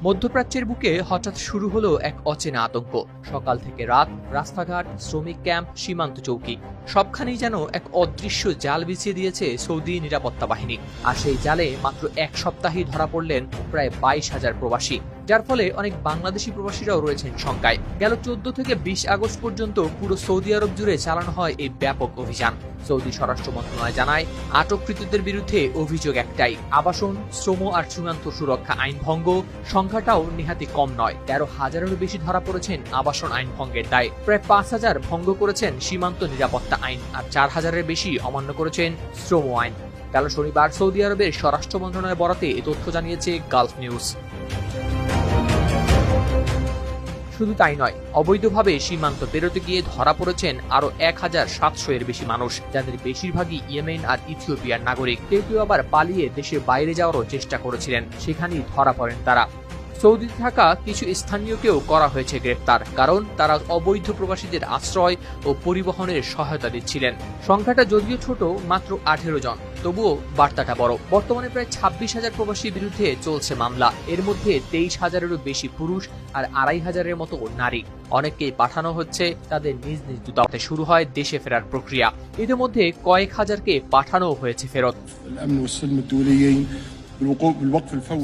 মধ্যপ্রাচ্যের বুকে হঠাৎ শুরু হলো এক অচেনা আতঙ্ক। সকাল থেকে রাত, রাস্তাঘাট, শ্রমিক ক্যাম্প, সীমান্ত চৌকি, সবখানেই যেন এক অদৃশ্য জাল বিছিয়ে দিয়েছে সৌদি নিরাপত্তা বাহিনী। আর সেই জালে মাত্র এক সপ্তাহেই ধরা পড়লেন প্রায় 22,000 প্রবাসী, যার ফলে অনেক বাংলাদেশি প্রবাসীরাও রয়েছেন শঙ্কায়। গেল 14 থেকে 20 আগস্ট পর্যন্ত পুরো সৌদি আরব জুড়ে চালানো হয় এই ব্যাপক অভিযান। সৌদি স্বরাষ্ট্র মন্ত্রণালয় জানায়, আটককৃতদের বিরুদ্ধে অভিযোগ একটাই, আবাসন, শ্রম আর সীমান্ত সুরক্ষা আইন ভঙ্গ। সংখ্যাটাও নেহাতি কম নয়, 13,000-এরও বেশি ধরা পড়েছেন আবাসন আইন ভঙ্গের দায়ে। প্রায় 5,000 ভঙ্গ করেছেন সীমান্ত নিরাপত্তা আইন, আর 4,000-এর বেশি অমান্য করেছেন শ্রম আইন। গেল শনিবার সৌদি আরবের স্বরাষ্ট্র মন্ত্রণালয়ের বরাতে এ তথ্য জানিয়েছে গালফ নিউজ। শুধু তাই নয়, অবৈধভাবে সীমান্ত পেরোতে গিয়ে ধরা পড়েছেন আরো 1,700-এর বেশি মানুষ, যাদের বেশিরভাগই ইয়েমেন আর ইথিওপিয়ার নাগরিক। কেউ কেউ আবার পালিয়ে দেশের বাইরে যাওয়ারও চেষ্টা করেছিলেন, সেখানেই ধরা পড়েন তারা। সৌদিতে থাকা কিছু স্থানীয়কেও করা হয়েছে গ্রেপ্তার, কারণ তারা অবৈধ প্রবাসীদের আশ্রয় ও পরিবহনের সহায়তা দিচ্ছিলেন। সংখ্যাটা যদিও ছোট, মাত্র 18 জন, তবুও বার্তাটা বড়। বর্তমানে প্রায় 26,000 প্রবাসীর বিরুদ্ধে চলছে মামলা। এর মধ্যে 23,000-এরও বেশি পুরুষ আর 2,500-এর মতো নারী। অনেককেই পাঠানো হচ্ছে তাদের নিজ নিজ দূতাবাসে। শুরু হয় দেশে ফেরার প্রক্রিয়া। এদের মধ্যে কয়েক হাজারকে পাঠানো হয়েছে ফেরত।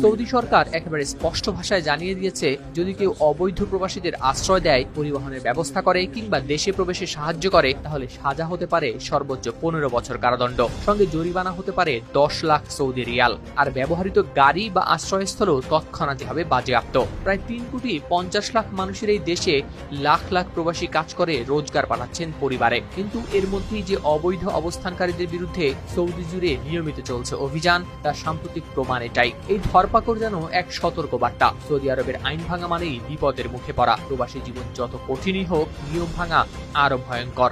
সৌদি সরকার একেবারে স্পষ্ট ভাষায় জানিয়ে দিয়েছে, যদি কেউ অবৈধ প্রবাসীদের আশ্রয় দেয়, পরিবহনের ব্যবস্থা করে কিংবা দেশে প্রবেশে সাহায্য করে, তাহলে সাজা হতে পারে সর্বোচ্চ 15 বছর কারাদণ্ড, সঙ্গে জরিমানা হতে পারে 10 লাখ সৌদি রিয়াল। আর ব্যবহৃত গাড়ি বা আশ্রয়স্থলও তৎক্ষণাৎই হবে বাজেয়াপ্ত। প্রায় 3,50,00,000 মানুষের এই দেশে লাখ লাখ প্রবাসী কাজ করে রোজগার পাঠাচ্ছেন পরিবারে। কিন্তু এর মধ্যেই যে অবৈধ অবস্থানকারীদের বিরুদ্ধে সৌদি জুড়ে নিয়মিত চলছে অভিযান, তার সাম্প্রতিক প্রমাণ এটাই। এই ধরপাকড় যেন এক সতর্ক বার্তা। সৌদি আরবের আইন ভাঙা মানেই বিপদের মুখে পড়া। প্রবাসী জীবন যত কঠিনই হোক, নিয়ম ভাঙা আরো ভয়ঙ্কর।